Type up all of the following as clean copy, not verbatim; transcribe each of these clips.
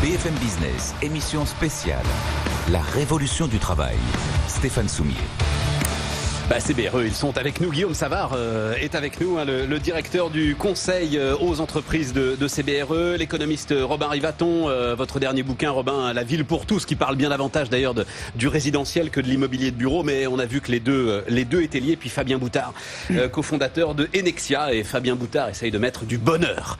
BFM Business, émission spéciale. La révolution du travail. Stéphane Soumier. CBRE, ils sont avec nous. Guillaume Savard est avec nous, le directeur du conseil aux entreprises de CBRE, l'économiste Robin Rivaton, votre dernier bouquin, Robin, La ville pour tous, qui parle bien davantage d'ailleurs du résidentiel que de l'immobilier de bureau, mais on a vu que les deux étaient liés. Puis Fabien Boutard, cofondateur de Enexia, et Fabien Boutard essaye de mettre du bonheur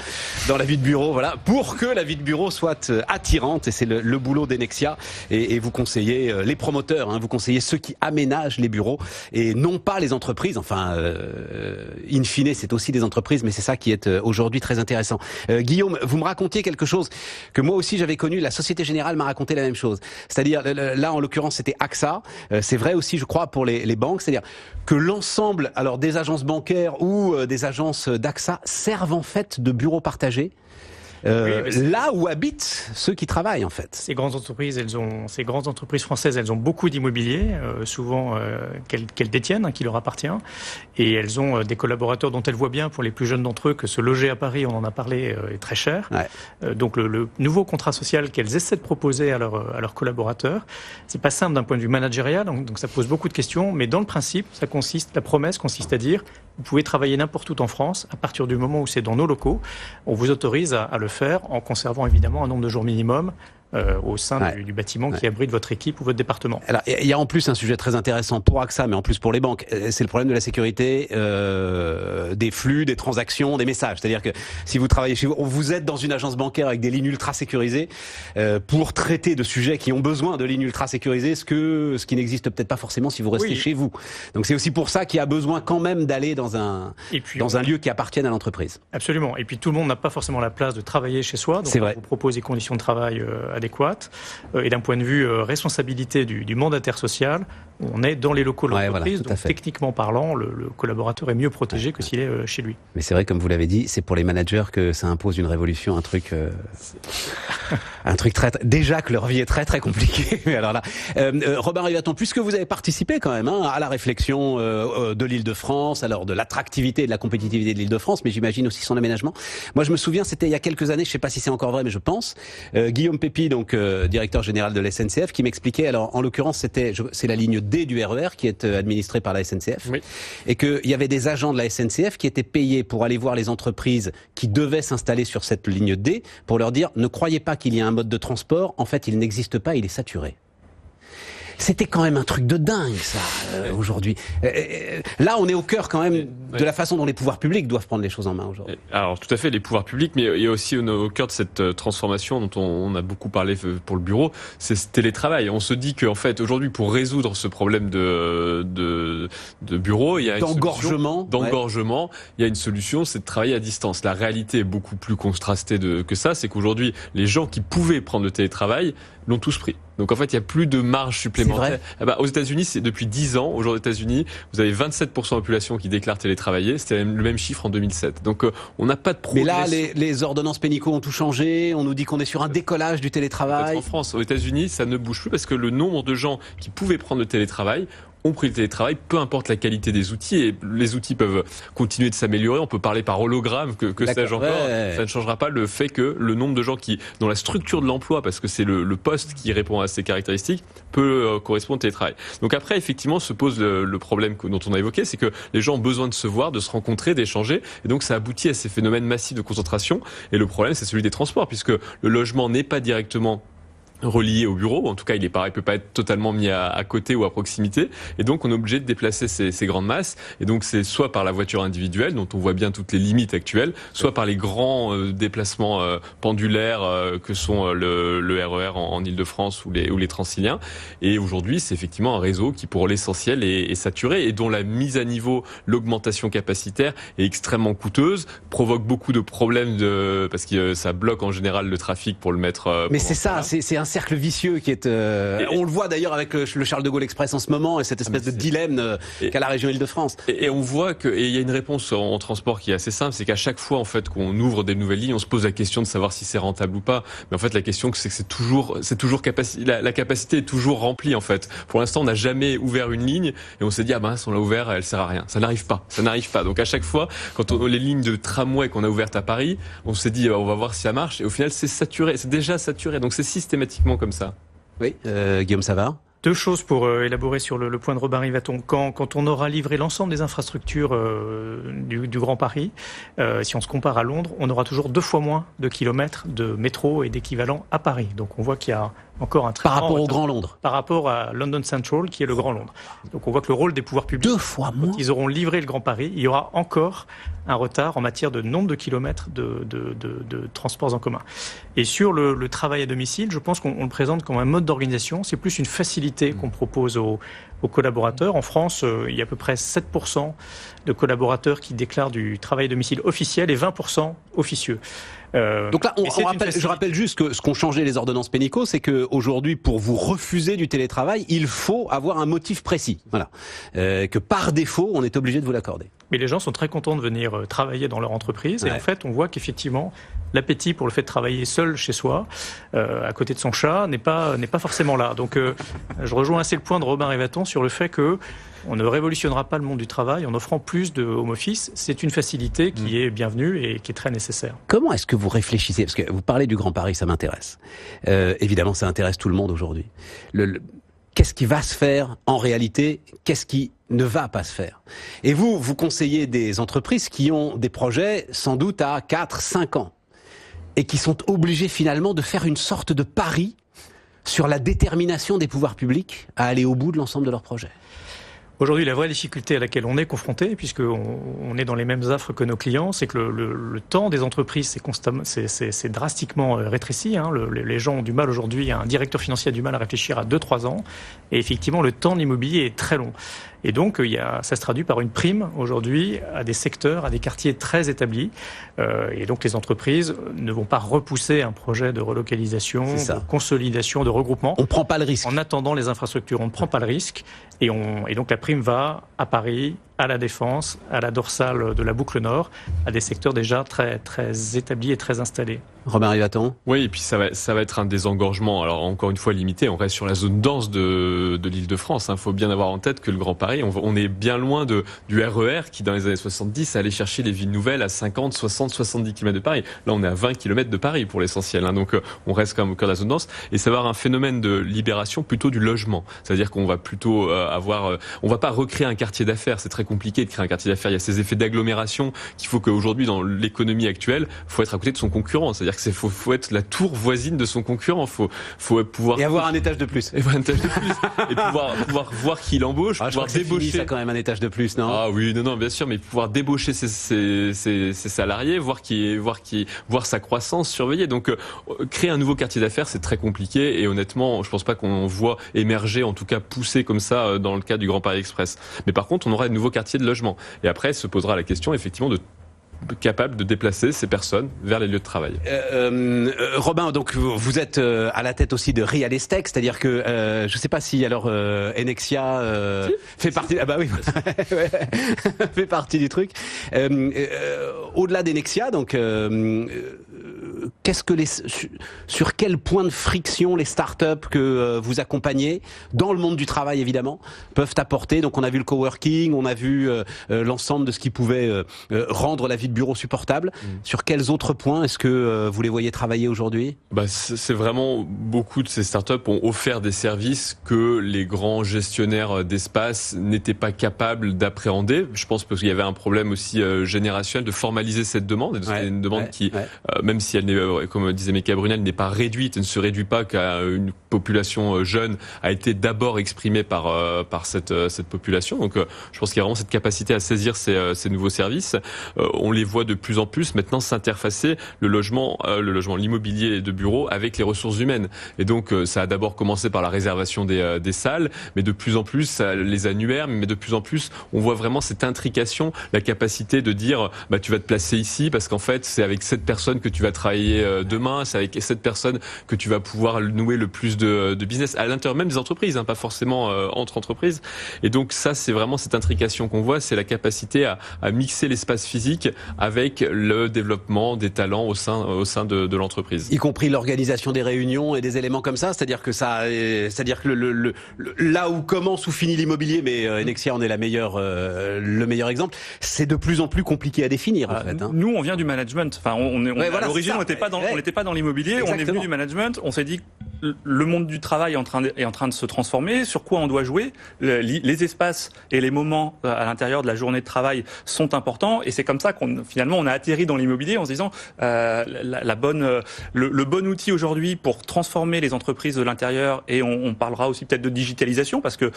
dans la vie de bureau, voilà, pour que la vie de bureau soit attirante, et c'est le boulot d'Enexia. Et vous conseillez les promoteurs, vous conseillez ceux qui aménagent les bureaux, et non pas les entreprises, enfin, in fine, c'est aussi des entreprises, mais c'est ça qui est aujourd'hui très intéressant. Guillaume, vous me racontiez quelque chose que moi aussi j'avais connu, la Société Générale m'a raconté la même chose. C'est-à-dire, là en l'occurrence c'était AXA, c'est vrai aussi je crois pour les banques, c'est-à-dire que l'ensemble alors des agences bancaires ou des agences d'AXA servent en fait de bureaux partagés. Là où habitent ceux qui travaillent en fait. Ces grandes entreprises françaises, elles ont beaucoup d'immobilier, souvent qu'elles détiennent, qui leur appartient, et elles ont des collaborateurs dont elles voient bien, pour les plus jeunes d'entre eux, que se loger à Paris, on en a parlé, est très cher. Ouais. Donc le nouveau contrat social qu'elles essaient de proposer à leurs collaborateurs, c'est pas simple d'un point de vue managérial, donc ça pose beaucoup de questions, mais dans le principe, la promesse consiste à dire: vous pouvez travailler n'importe où en France, à partir du moment où c'est dans nos locaux, on vous autorise à le faire en conservant évidemment un nombre de jours minimum au sein du bâtiment qui abrite votre équipe ou votre département. Alors, il y a en plus un sujet très intéressant pour AXA, mais en plus pour les banques. C'est le problème de la sécurité des flux, des transactions, des messages. C'est-à-dire que si vous travaillez chez vous, vous êtes dans une agence bancaire avec des lignes ultra sécurisées pour traiter de sujets qui ont besoin de lignes ultra sécurisées, ce qui n'existe peut-être pas forcément si vous restez chez vous. Donc c'est aussi pour ça qu'il y a besoin quand même d'aller dans un lieu qui appartienne à l'entreprise. Absolument. Et puis tout le monde n'a pas forcément la place de travailler chez soi. Donc on vous propose des conditions de travail adéquates. Et d'un point de vue responsabilité du mandataire social, on est dans les locaux de l'entreprise. Donc techniquement parlant, le collaborateur est mieux protégé que s'il est chez lui. Mais c'est vrai, comme vous l'avez dit, c'est pour les managers que ça impose une révolution, un truc très... Déjà que leur vie est très très compliquée. Mais alors là, Robin Rivaton, puisque vous avez participé quand même à la réflexion de l'Île-de-France, alors de l'attractivité et de la compétitivité de l'Île-de-France, mais j'imagine aussi son aménagement. Moi, je me souviens, c'était il y a quelques années, je ne sais pas si c'est encore vrai, mais je pense, Guillaume Pépi, donc directeur général de la SNCF, qui m'expliquait, alors en l'occurrence, c'est la ligne D du RER qui est administrée par la SNCF, et qu'il y avait des agents de la SNCF qui étaient payés pour aller voir les entreprises qui devaient s'installer sur cette ligne D, pour leur dire: ne croyez pas qu'il y a un mode de transport, en fait il n'existe pas, il est saturé. C'était quand même un truc de dingue, ça, aujourd'hui. Là, on est au cœur quand même de la façon dont les pouvoirs publics doivent prendre les choses en main aujourd'hui. Alors, tout à fait, les pouvoirs publics, mais il y a aussi au cœur de cette transformation dont on a beaucoup parlé pour le bureau, c'est ce télétravail. On se dit qu'en fait, aujourd'hui, pour résoudre ce problème de bureau, il y a d'engorgement, il y a une solution, c'est de travailler à distance. La réalité est beaucoup plus contrastée que ça, c'est qu'aujourd'hui, les gens qui pouvaient prendre le télétravail l'ont tous pris. Donc en fait, il n'y a plus de marge supplémentaire. Aux États-Unis, c'est depuis 10 ans. Aujourd'hui, aux États-Unis, vous avez 27% de la population qui déclare télétravailler. C'était le même chiffre en 2007. Donc on n'a pas de progrès. Mais là, les ordonnances Pénicaud ont tout changé. On nous dit qu'on est sur un décollage du télétravail. En France, aux États-Unis, ça ne bouge plus parce que le nombre de gens qui pouvaient prendre le télétravail ont pris le télétravail, peu importe la qualité des outils, et les outils peuvent continuer de s'améliorer. On peut parler par hologramme, que sais-je encore. Ça ne changera pas le fait que le nombre de gens dans la structure de l'emploi, parce que c'est le poste qui répond à ces caractéristiques, peut correspondre au télétravail. Donc après, effectivement, se pose le problème dont on a évoqué, c'est que les gens ont besoin de se voir, de se rencontrer, d'échanger, et donc ça aboutit à ces phénomènes massifs de concentration. Et le problème, c'est celui des transports, puisque le logement n'est pas directement relié au bureau, en tout cas il peut pas être totalement mis à côté ou à proximité, et donc on est obligé de déplacer ces grandes masses, et donc c'est soit par la voiture individuelle, dont on voit bien toutes les limites actuelles, soit par les grands déplacements pendulaires que sont le RER en Île-de-France ou les Transiliens, et aujourd'hui c'est effectivement un réseau qui pour l'essentiel est saturé, et dont la mise à niveau, l'augmentation capacitaire est extrêmement coûteuse, provoque beaucoup de problèmes parce que ça bloque en général le trafic pour le mettre... Mais c'est ça, c'est cercle vicieux qui est... on le voit d'ailleurs avec le Charles de Gaulle Express en ce moment et cette espèce de dilemme qu'a la région Île-de-France. Et on voit qu'il y a une réponse en transport qui est assez simple, c'est qu'à chaque fois en fait qu'on ouvre des nouvelles lignes, on se pose la question de savoir si c'est rentable ou pas. Mais en fait, la question c'est que c'est toujours la capacité est toujours remplie en fait. Pour l'instant, on n'a jamais ouvert une ligne et on s'est dit on l'a ouvert, elle sert à rien. Ça n'arrive pas. Donc à chaque fois, quand les lignes de tramway qu'on a ouvertes à Paris, on s'est dit on va voir si ça marche et au final c'est saturé, c'est déjà saturé. Donc c'est systématiquement comme ça. Oui, Guillaume Savard. Deux choses pour élaborer sur le point de Robin Rivaton. Quand on aura livré l'ensemble des infrastructures du Grand Paris, si on se compare à Londres, on aura toujours 2 fois moins de kilomètres de métro et d'équivalent à Paris. Donc on voit qu'il y a encore un très par rapport au Grand Londres. Par rapport à London Central, qui est le Grand Londres. Donc on voit que le rôle des pouvoirs publics, 2 fois moins. Quand ils auront livré le Grand Paris, il y aura encore un retard en matière de nombre de kilomètres de transports en commun. Et sur le travail à domicile, je pense qu'on le présente comme un mode d'organisation. C'est plus une facilité qu'on propose aux collaborateurs. En France, il y a à peu près 7% de collaborateurs qui déclarent du travail à domicile officiel et 20% officieux. Donc là, je rappelle juste que ce qu'ont changé les ordonnances Pénicaud, c'est qu'aujourd'hui, pour vous refuser du télétravail, il faut avoir un motif précis. Voilà. Que par défaut, on est obligé de vous l'accorder. Mais les gens sont très contents de venir travailler dans leur entreprise. Ouais. Et en fait, on voit qu'effectivement, l'appétit pour le fait de travailler seul chez soi, à côté de son chat, n'est pas forcément là. Donc, je rejoins assez le point de Robin Rivaton sur le fait que on ne révolutionnera pas le monde du travail en offrant plus de home office. C'est une facilité qui est bienvenue et qui est très nécessaire. Comment est-ce que vous réfléchissez? Parce que vous parlez du Grand Paris, ça m'intéresse. Évidemment, ça intéresse tout le monde aujourd'hui. Qu'est-ce qui va se faire en réalité? Qu'est-ce qui ne va pas se faire? Et vous conseillez des entreprises qui ont des projets sans doute à 4-5 ans et qui sont obligées finalement de faire une sorte de pari sur la détermination des pouvoirs publics à aller au bout de l'ensemble de leurs projets. Aujourd'hui, la vraie difficulté à laquelle on est confronté, puisqu'on est dans les mêmes affres que nos clients, c'est que le temps des entreprises c'est drastiquement rétréci. Les gens ont du mal aujourd'hui, un directeur financier a du mal à réfléchir à 2-3 ans. Et effectivement, le temps de l'immobilier est très long. Et donc, ça se traduit par une prime aujourd'hui à des secteurs, à des quartiers très établis. Et donc, les entreprises ne vont pas repousser un projet de relocalisation, de consolidation, de regroupement. On ne prend pas le risque. En attendant les infrastructures, on ne prend pas le risque. Et donc, la prime va à Paris, à la Défense, à la dorsale de la boucle Nord, à des secteurs déjà très, très établis et très installés. Robin Rivaton. Oui, et puis ça va être un désengorgement. Alors encore une fois limité, on reste sur la zone dense de l'Île-de-France. Il faut bien avoir en tête que le Grand Paris, on est bien loin du RER qui dans les années 70 allait chercher les villes nouvelles à 50, 60, 70 km de Paris. Là, on est à 20 km de Paris pour l'essentiel. Donc on reste quand même au cœur de la zone dense. Et ça va avoir un phénomène de libération plutôt du logement. C'est-à-dire qu'on va plutôt on va pas recréer un quartier d'affaires. C'est très compliqué de créer un quartier d'affaires. Il y a ces effets d'agglomération qu'il faut qu'aujourd'hui dans l'économie actuelle, faut être à côté de son concurrent. C'est-à-dire que faut être la tour voisine de son concurrent. Faut pouvoir et avoir un étage de plus. Et pouvoir voir qui l'embauche, pouvoir débaucher. Ça quand même un étage de plus, non? Ah oui, non, bien sûr, mais pouvoir débaucher ses salariés, voir sa croissance, surveiller. Donc créer un nouveau quartier d'affaires, c'est très compliqué et honnêtement, je pense pas qu'on voit émerger, en tout cas pousser comme ça dans le cas du Grand Paris Express. Mais par contre, on aura de nouveaux quartiers de logement. Et après, se posera la question effectivement de capable de déplacer ces personnes vers les lieux de travail. Robin, donc vous êtes à la tête aussi de Real Estate, c'est-à-dire que je ne sais pas si alors Enexia fait partie. Ah bah oui, fait partie du truc. Au-delà d'Enexia, donc sur quel point de friction les startups que vous accompagnez dans le monde du travail évidemment peuvent apporter? Donc on a vu le coworking, on a vu l'ensemble de ce qui pouvait rendre la vie de bureau supportable. Sur quels autres points est-ce que vous les voyez travailler aujourd'hui? C'est vraiment beaucoup de ces startups ont offert des services que les grands gestionnaires d'espace n'étaient pas capables d'appréhender. Je pense parce qu'il y avait un problème aussi générationnel de formaliser cette demande. C'est une demande qui, même si elle n'est, comme disait Mecca Brunel, n'est pas réduite, elle ne se réduit pas qu'à une population jeune, a été d'abord exprimée par cette population. Donc je pense qu'il y a vraiment cette capacité à saisir ces nouveaux services. On les voit de plus en plus maintenant s'interfacer l'immobilier de bureau avec les ressources humaines. Et donc ça a d'abord commencé par la réservation des salles, mais de plus en plus les annuaires, mais de plus en plus on voit vraiment cette intrication, la capacité de dire tu vas te placer ici parce qu'en fait c'est avec cette personne que tu vas travailler travailler demain, c'est avec cette personne que tu vas pouvoir nouer le plus de business à l'intérieur même des entreprises, pas forcément entre entreprises. Et donc ça, c'est vraiment cette intrication qu'on voit, c'est la capacité à mixer l'espace physique avec le développement des talents au sein de l'entreprise. Y compris l'organisation des réunions et des éléments comme ça, c'est-à-dire que là où commence ou finit l'immobilier, mais Nexia en est le meilleur exemple, c'est de plus en plus compliqué à définir en fait. Nous, on vient du management. Enfin, à l'origine, on n'était pas dans l'immobilier. Exactement. On est venu du management. On s'est dit le monde du travail est en train de se transformer. Sur quoi on doit jouer ? Les espaces et les moments à l'intérieur de la journée de travail sont importants. Et c'est comme ça finalement on a atterri dans l'immobilier en se disant le bon outil aujourd'hui pour transformer les entreprises de l'intérieur. Et on parlera aussi peut-être de digitalisation parce que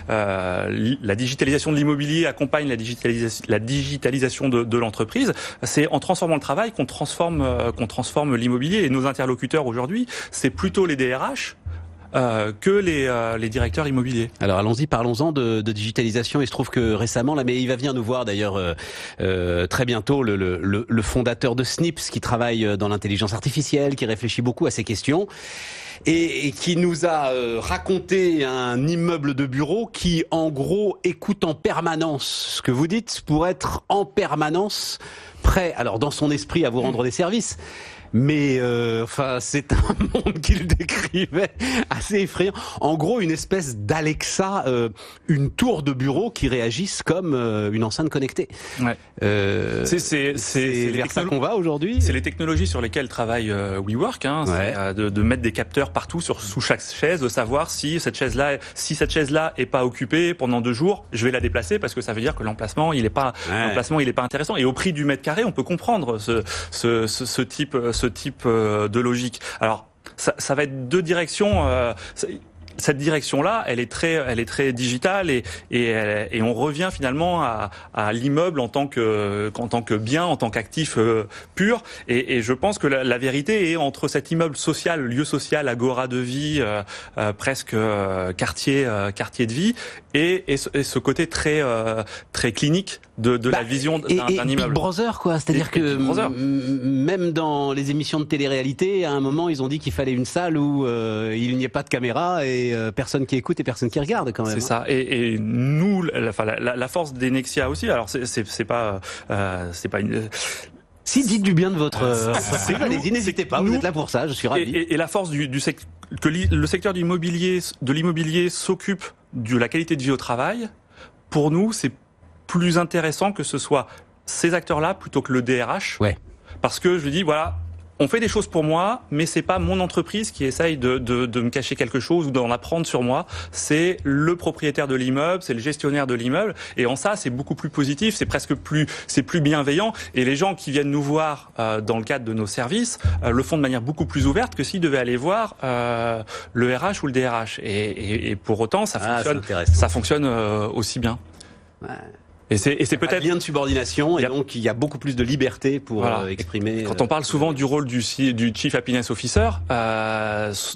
la digitalisation de l'immobilier accompagne la digitalisation de l'entreprise. C'est en transformant le travail qu'on transforme l'immobilier. Et nos interlocuteurs aujourd'hui, c'est plutôt les DRH que les directeurs immobiliers. Alors allons-y, parlons-en de digitalisation. Il se trouve que récemment, là, mais il va venir nous voir d'ailleurs très bientôt, le fondateur de Snips qui travaille dans l'intelligence artificielle, qui réfléchit beaucoup à ces questions. Et qui nous a raconté un immeuble de bureau qui, en gros, écoute en permanence ce que vous dites pour être en permanence prêt, alors dans son esprit, à vous rendre des services. Mais c'est un monde qu'il décrivait assez effrayant. En gros, une espèce d'Alexa, une tour de bureau qui réagisse comme une enceinte connectée. Ouais. C'est vers ça qu'on va aujourd'hui. C'est les technologies sur lesquelles travaille WeWork. C'est de mettre des capteurs partout sous chaque chaise, de savoir si cette chaise-là est pas occupée pendant 2 jours, je vais la déplacer parce que ça veut dire que l'emplacement il est pas intéressant. Et au prix du mètre carré, on peut comprendre ce type de logique. Alors, ça va être 2 directions. Cette direction-là, elle est très digitale et on revient finalement à l'immeuble en tant que bien, en tant qu'actif pur. Et je pense que la vérité est entre cet immeuble social, lieu social, agora de vie, presque quartier de vie, et ce côté très clinique de la vision d'un immeuble. Big Brother, quoi. C'est-à-dire que même dans les émissions de télé-réalité, à un moment, ils ont dit qu'il fallait une salle où il n'y ait pas de caméra et personne qui écoute et personne qui regarde quand même. C'est ça. Et nous, la force des Nexia aussi. Alors c'est pas une. Si, dites du bien de votre. Allez-y, n'hésitez pas. Vous êtes là pour ça. Je suis ravi. Et la force que le secteur de l'immobilier s'occupe de la qualité de vie au travail. Pour nous, c'est plus intéressant que ce soit ces acteurs-là plutôt que le DRH. Ouais. Parce que je lui dis voilà. On fait des choses pour moi, mais c'est pas mon entreprise qui essaye de me cacher quelque chose ou d'en apprendre sur moi. C'est le propriétaire de l'immeuble, c'est le gestionnaire de l'immeuble. Et en ça, c'est beaucoup plus positif, c'est plus bienveillant. Et les gens qui viennent nous voir dans le cadre de nos services le font de manière beaucoup plus ouverte que s'ils devaient aller voir le RH ou le DRH. Et pour autant, ça fonctionne aussi bien. Ouais. Et c'est peut-être lien de subordination et donc il y a beaucoup plus de liberté pour exprimer. Quand on parle souvent du rôle du Chief Happiness Officer,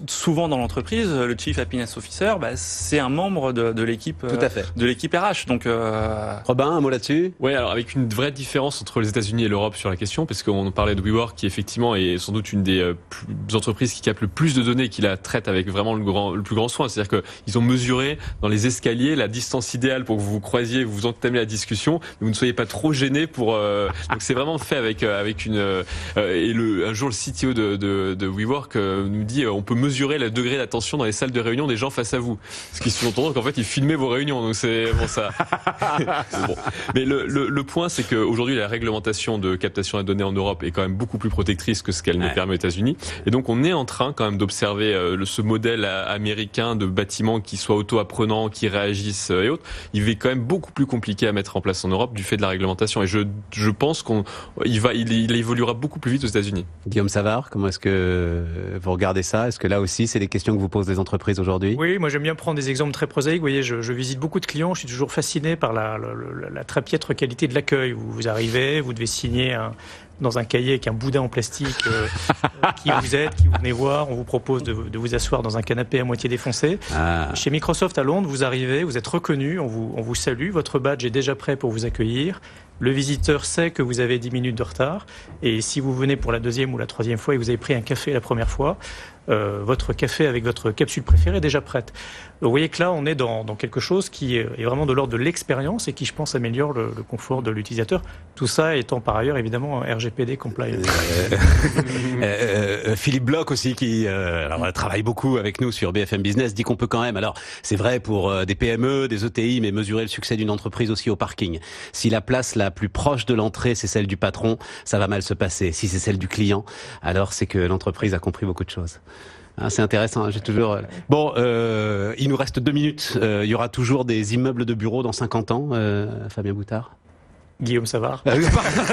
souvent dans l'entreprise, le Chief Happiness Officer, c'est un membre de l'équipe, tout à fait, de l'équipe RH. Donc Robin, un mot là-dessus. Oui, alors avec une vraie différence entre les États-Unis et l'Europe sur la question, parce qu'on parlait de WeWork, qui effectivement est sans doute une des entreprises qui capte le plus de données, qui la traite avec vraiment le plus grand soin. C'est-à-dire qu'ils ont mesuré dans les escaliers la distance idéale pour que vous vous croisiez, vous entamiez la discussion, mais vous ne soyez pas trop gêné pour. Donc c'est vraiment fait avec une. Un jour le CTO de WeWork nous dit on peut mesurer le degré d'attention dans les salles de réunion des gens face à vous. Ce qui sous-entend qu'en fait ils filmaient vos réunions. Donc c'est bon ça. Bon. Mais le point c'est qu'aujourd'hui la réglementation de captation des données en Europe est quand même beaucoup plus protectrice que ce qu'elle ne permet aux États-Unis. Et donc on est en train quand même d'observer ce modèle américain de bâtiments qui soient auto-apprenants, qui réagissent et autres. Il est quand même beaucoup plus compliqué à mettre en place en Europe du fait de la réglementation. Et je pense il évoluera beaucoup plus vite aux États-Unis. Guillaume Savard, comment est-ce que vous regardez ça? Est-ce que là aussi, c'est des questions que vous posent les entreprises aujourd'hui? Oui, moi j'aime bien prendre des exemples très prosaïques. Vous voyez, je visite beaucoup de clients. Je suis toujours fasciné par la très piètre qualité de l'accueil. Vous arrivez, vous devez signer dans un cahier avec un boudin en plastique qui vous êtes, qui vous venez voir. On vous propose de vous asseoir dans un canapé à moitié défoncé. Chez Microsoft à Londres, vous arrivez, vous êtes reconnu, on vous salue, votre badge est déjà prêt pour vous accueillir. Le visiteur sait que vous avez 10 minutes de retard et si vous venez pour la deuxième ou la troisième fois et vous avez pris un café la première fois, votre café avec votre capsule préférée est déjà prête. Vous voyez que là, on est dans quelque chose qui est vraiment de l'ordre de l'expérience et qui, je pense, améliore le confort de l'utilisateur. Tout ça étant par ailleurs, évidemment, RGPD compliant. Philippe Bloch aussi, qui travaille beaucoup avec nous sur BFM Business, dit qu'on peut quand même, alors c'est vrai pour des PME, des ETI, mais mesurer le succès d'une entreprise aussi au parking. Si la place la plus proche de l'entrée, c'est celle du patron, ça va mal se passer. Si c'est celle du client, alors c'est que l'entreprise a compris beaucoup de choses. Ah, c'est intéressant, j'ai toujours... Bon, il nous reste 2 minutes. Il y aura toujours des immeubles de bureaux dans 50 ans, Fabien Boutard. Guillaume Savard.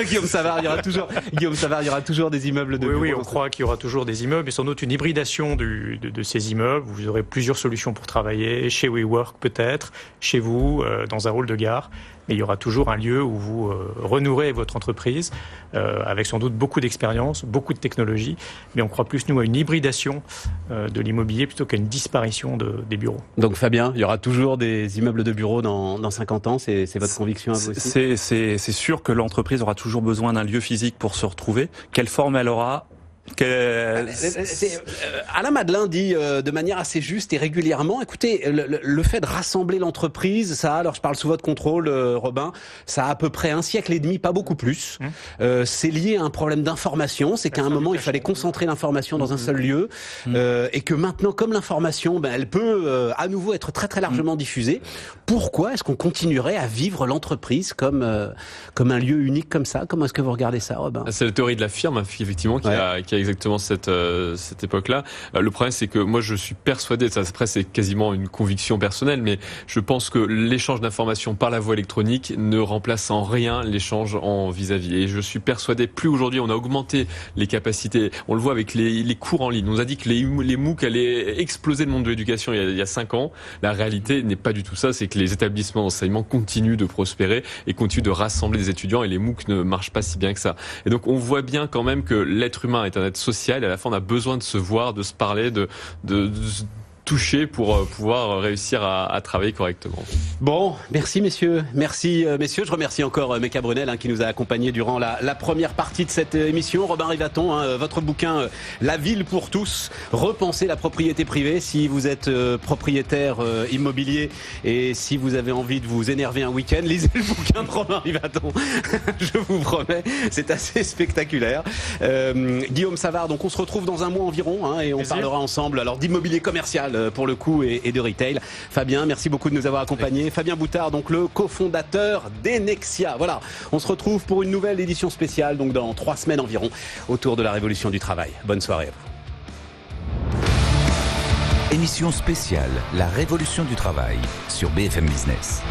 Guillaume Savard, il y aura toujours des immeubles de bureaux. Oui, on croit qu'il y aura toujours des immeubles et sans doute une hybridation de ces immeubles. Vous aurez plusieurs solutions pour travailler, chez WeWork peut-être, chez vous, dans un hall de gare. Mais il y aura toujours un lieu où vous renouerez votre entreprise, avec sans doute beaucoup d'expérience, beaucoup de technologie. Mais on croit plus, nous, à une hybridation de l'immobilier plutôt qu'à une disparition des bureaux. Donc Fabien, il y aura toujours des immeubles de bureaux dans 50 ans, c'est votre conviction à vous aussi ? C'est sûr que l'entreprise aura toujours besoin d'un lieu physique pour se retrouver. Quelle forme elle aura ? Alain Madelin dit de manière assez juste et régulièrement, écoutez, le fait de rassembler l'entreprise, ça, alors je parle sous votre contrôle, Robin, ça a à peu près 1 siècle et demi, pas beaucoup plus. C'est lié à un problème d'information, c'est qu'à un moment il fallait concentrer l'information dans un seul lieu, et que maintenant, comme l'information, elle peut à nouveau être très très largement diffusée. Pourquoi est-ce qu'on continuerait à vivre l'entreprise comme un lieu unique comme ça ? Comment est-ce que vous regardez ça, Robin ? C'est la théorie de la firme, effectivement, qui a exactement cette époque-là. Le problème, c'est que moi, je suis persuadé, ça, après, c'est quasiment une conviction personnelle, mais je pense que l'échange d'informations par la voie électronique ne remplace en rien l'échange en vis-à-vis. Et je suis persuadé, plus aujourd'hui, on a augmenté les capacités. On le voit avec les cours en ligne. On nous a dit que les MOOC allaient exploser le monde de l'éducation il y a 5 ans. La réalité n'est pas du tout ça. C'est que les établissements d'enseignement continuent de prospérer et continuent de rassembler des étudiants et les MOOC ne marchent pas si bien que ça. Et donc, on voit bien quand même que l'être humain est un être social et à la fin on a besoin de se voir, de se parler, de toucher pour pouvoir réussir à travailler correctement. Bon, merci messieurs. Merci messieurs. Je remercie encore Mecca Brunel qui nous a accompagnés durant la première partie de cette émission. Robin Rivaton, votre bouquin La ville pour tous, repenser la propriété privée. Si vous êtes propriétaire immobilier et si vous avez envie de vous énerver un week-end, lisez le bouquin de Robin Rivaton. Je vous promets, c'est assez spectaculaire. Guillaume Savard, donc on se retrouve dans un mois environ et on parlera ensemble alors d'immobilier commercial pour le coup et de retail. Fabien, merci beaucoup de nous avoir accompagnés. Fabien Boutard, donc le cofondateur d'Enexia. Voilà, on se retrouve pour une nouvelle édition spéciale, donc dans 3 semaines environ, autour de la révolution du travail. Bonne soirée à vous. Émission spéciale, la révolution du travail sur BFM Business.